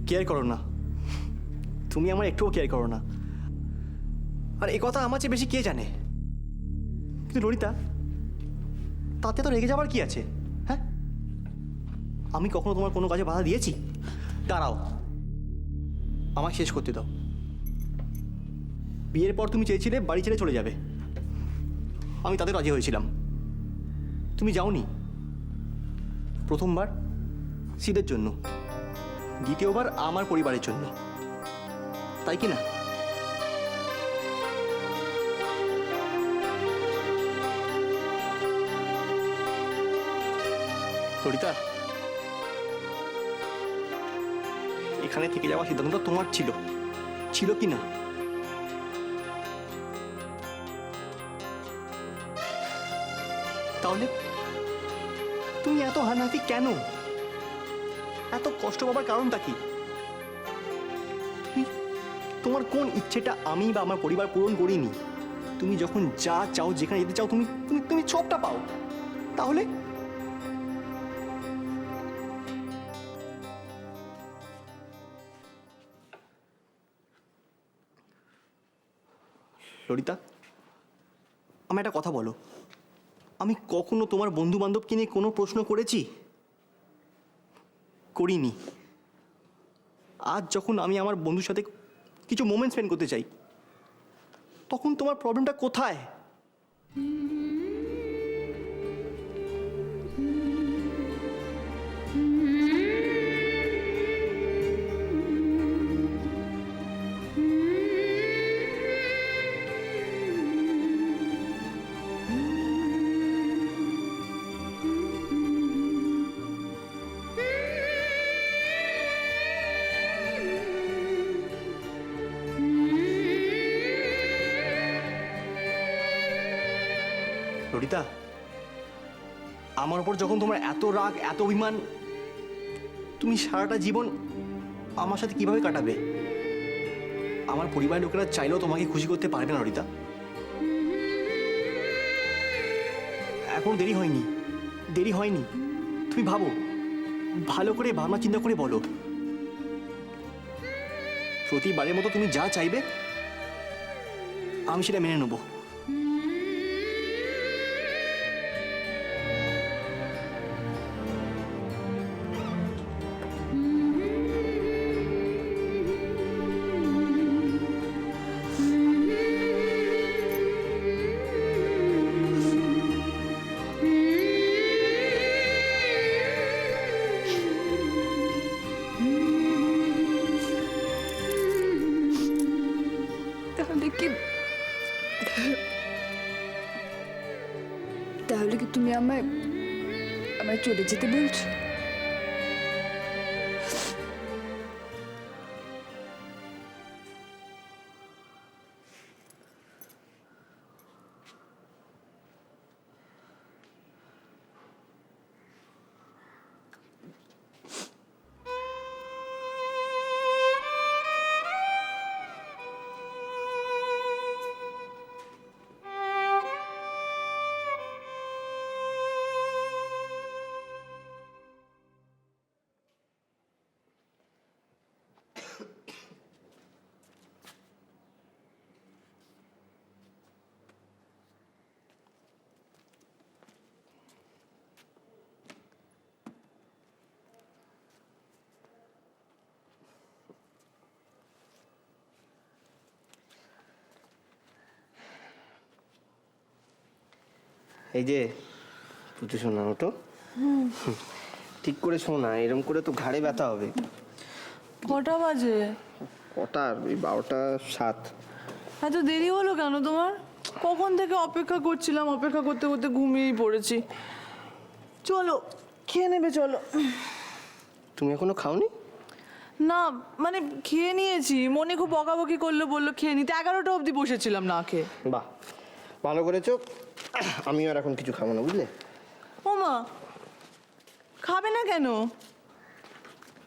Care করো না, তুমি আমার একটুও কেয়ার করো না। আর এই কথা আমার চেয়ে বেশি কে জানে? কিন্তু ললিতা, তাতে তো রেগে যাবার কি আছে? হ্যাঁ, আমি কখনো তোমার কোনো কাজে বাধা দিয়েছি? দাঁড়াও, আমায় শেষ করতে দাও। বিয়ের পর তুমি চেয়েছিলে বাড়ি ছেড়ে চলে যাবে, আমি তাতে রাজি হয়েছিলাম। তুমি যাওনি। প্রথমবার সিদের জন্য, দ্বিতীয়বার আমার পরিবারের জন্য, তাই কি না? ললিতা, এখানে থেকে যাওয়ার সিদ্ধান্ত তোমার ছিল, ছিল কি না? তাহলে তুমি এত হানাহাতি কেন? এত কষ্ট পাবার কারণটা কি? তোমার কোন ইচ্ছেটা আমি বা আমার পরিবার পূরণ করিনি? তুমি যখন যা চাও, যেখানে যেতে চাও, তুমি তুমি তুমি সবটা পাও। তাহলে ললিতা, আমি একটা কথা বলো, আমি কখনো তোমার বন্ধু বান্ধবকে নিয়ে কোনো প্রশ্ন করেছি? করিনি। আজ যখন আমি আমার বন্ধুর সাথে কিছু মোমেন্ট স্পেন্ড করতে চাই, তখন তোমার প্রবলেমটা কোথায়? ললিতা, আমার উপর যখন তোমার এত রাগ, এত অভিমান, তুমি সারাটা জীবন আমার সাথে কিভাবে কাটাবে? আমার পরিবারের লোকেরা চাইলেও তোমাকে খুশি করতে পারবে না ললিতা। এখন দেরি হয়নি, দেরি হয়নি। তুমি ভাবো, ভালো করে ভাবনা চিন্তা করে বলো। প্রতিবারের মতো তুমি যা চাইবে আমি সেটা মেনে নেবো। তাহলে কি তুমি আমায় চলে যেতে বলছো? এই যে পুচু শোনা, ওটো ঠিক করে শোনা, এরকম করে তো ঘাড়ে ব্যথা হবে। কটা বাজে? কটা? ওই 12:07। এত দেরি হলো কেন তোমার? কখন থেকে অপেক্ষা করছিলাম, অপেক্ষা করতে করতে ঘুমিয়েই পড়েছি। চলো খেয়ে নেবে, চলো। তুমি এখনো খাওনি? না মানে খেয়ে নিয়েছি, মনে খুব বকাবকি করলো, বললো খেয়ে নিতে। 11টা অবধি বসেছিলাম না খেয়ে। বাহ, ভালো করেছো। আমি আর এখন কিছু খাবো না, বুঝলে? ও মা, খাবে না কেন?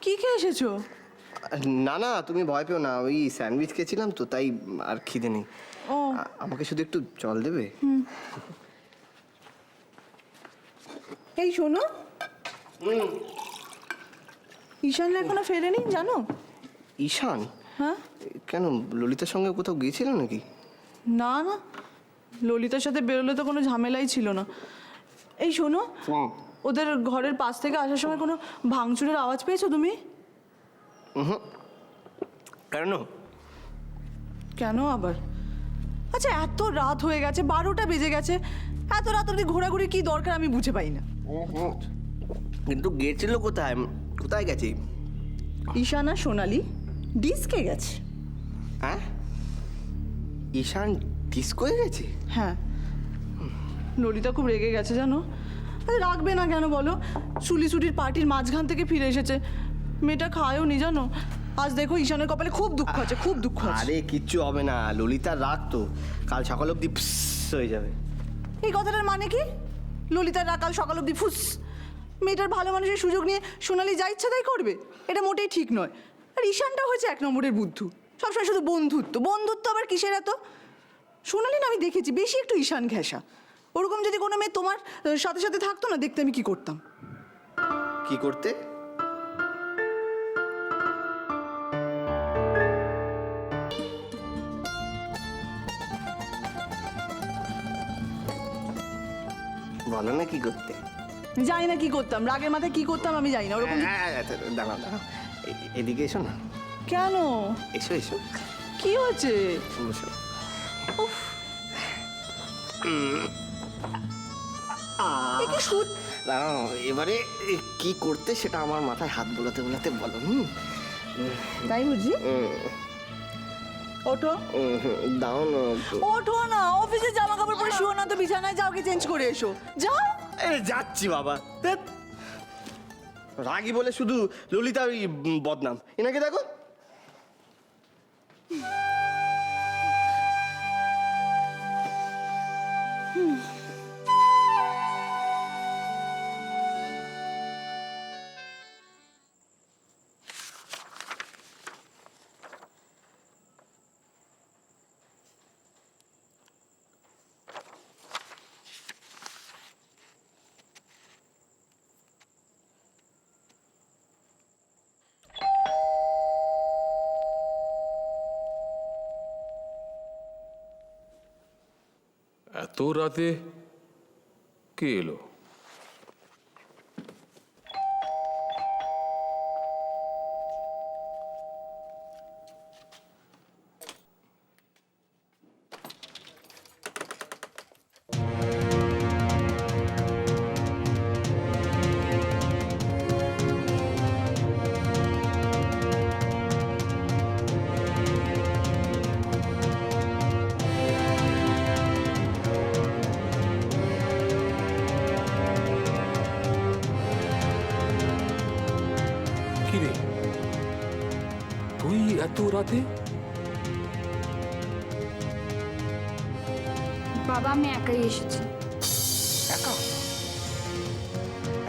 কি খেয়ে এসেছো? না না, তুমি ভয় পেও না, ওই স্যান্ডউইচ খেয়েছিলাম তো, তাই আর খিদে নেই। ও আমাকে শুধু একটু জল দেবে? এই শোনো, ঈশান এখনো ফেরেনি জানো? ঈশান? হ্যাঁ কেন, ললিতার সঙ্গে কোথাও গিয়েছিল নাকি? না না, ললিতার সাথে বেরোলে তো কোনো ঝামেলাই ছিল না। এই শোনো, ওদের ঘরের পাশ থেকে আসার সময় কোনো ভাঙচুরের আওয়াজ পেয়েছো তুমি? কেন? কেন আবার? আচ্ছা, এত রাত হয়ে গেছে, 12টা বেজে গেছে, এত রাত অবধি ঘোরাঘুরি কি দরকার আমি বুঝে পাই না। কিন্তু গেছিল কোথায়? কোথায় গেছে? ঈশানা সোনালি ডিস্কে গেছে। হ্যাঁ, ঈশান ডিস্কোয়ে গেছে? হ্যাঁ, ললিতা খুব রেগে গেছে জানো। আরে রাখবে না কেন বলো? সুলিসুটির পার্টির মাঝখান থেকে ফিরে এসেছে, মেয়েটা খায়ও নি জানো। আজ দেখো ঈশানের কপালে খুব দুঃখ আছে, খুব দুঃখ আছে। আরে কিচ্ছু হবে না, ললিতার রাগ তো কাল সকাল অব্দি হয়ে যাবে। এই কথাটার মানে কি? ললিতার রাগ কাল সকাল অব্দি ফুস? মেয়েটার ভালো মানুষের সুযোগ নিয়ে সোনালি যা ইচ্ছা তাই করবে, এটা মোটেই ঠিক নয়। আর ঈশানটা হয়েছে 1 নম্বরের বুদ্ধু, সবসময় শুধু বন্ধুত্ব বন্ধুত্ব, আবার কিসের এত? সোনালি না আমি দেখেছি বেশি একটু ঈশান ঘেঁষা। ওরকম যদি কোনো মেয়ে তোমার সাথে সাথে থাকতো না, দেখতে আমি কি করতাম। কি করতে? বলো না কি করতে। জানি না কি করতাম, রাগের মাথায় কি করতাম আমি জানি না। ওরকম দাঁড়াও দাঁড়াও, এদিকে এসো না। কেন? এসো এসো, কি হয়েছে? বসো। এ কি সুদ? দাঁড়াও, এবারে কি করতে সেটা আমার মাথায় হাত বোলাতে বোলাতে বলো। তাই বুঝি? ওঠো। দাও না। ওঠো না, অফিসে জামা কাপড় পরে শুও না তো, বিছানায় যাও, গিয়ে চেঞ্জ করে এসো, যাও। যাচ্ছি বাবা। ধ্যাৎ, রাগী বলে শুধু ললিতা ওই বদনাম। এনাকে দেখো। এত রাতে কে এলো? কিরে, তুই এত রাতে? বাবা আমি একাই এসেছি। একা?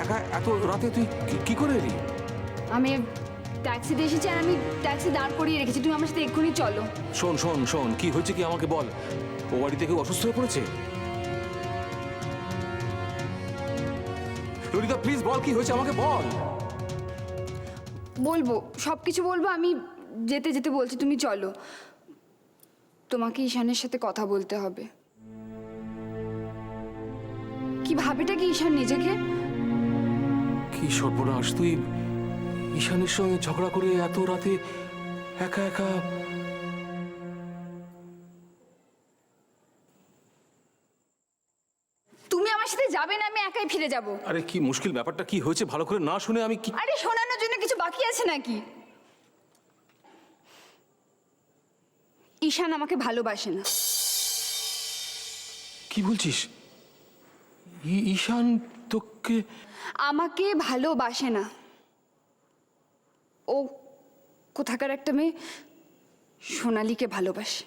একা এত রাতে তুই কি করে এলি? আমি ট্যাক্সিতে এসেছি, আর আমি ট্যাক্সি দাঁড় করিয়ে রেখেছি, তুমি আমার সাথে এক্ষুনি চলো। শোন শোন শোন, কি হয়েছে কি আমাকে বল। ও বাড়িতে কেউ অসুস্থ হয়ে পড়েছে? ললিতা প্লিজ বল, কি হয়েছে আমাকে বল। বলবো, সব কিছু বলবো। আমি যেতে যেতে বলছি তুমি চলো, তোমাকে ঈশানের সাথে কথা বলতে হবে। কি ভাবেটা কি ঈশান নিজেকে? কি সর্বনাশ, তুই ঈশানের সঙ্গে ঝগড়া করে এত রাতে একা একা? তুমি আমার সাথে যাবে না, আমি একাই ফিরে যাব। আরে কি মুশকিল, ব্যাপারটা কি হয়েছে ভালো করে না শুনে আমি কি? আরে শোনানোর জন্য কিছু বাকি আছে নাকি? ঈশান আমাকে ভালোবাসে না। কি বলছিস? ঈশান তোকে? আমাকে ভালোবাসে না। ও কোথাকার একটা মেয়ে সোনালীকে ভালোবাসে।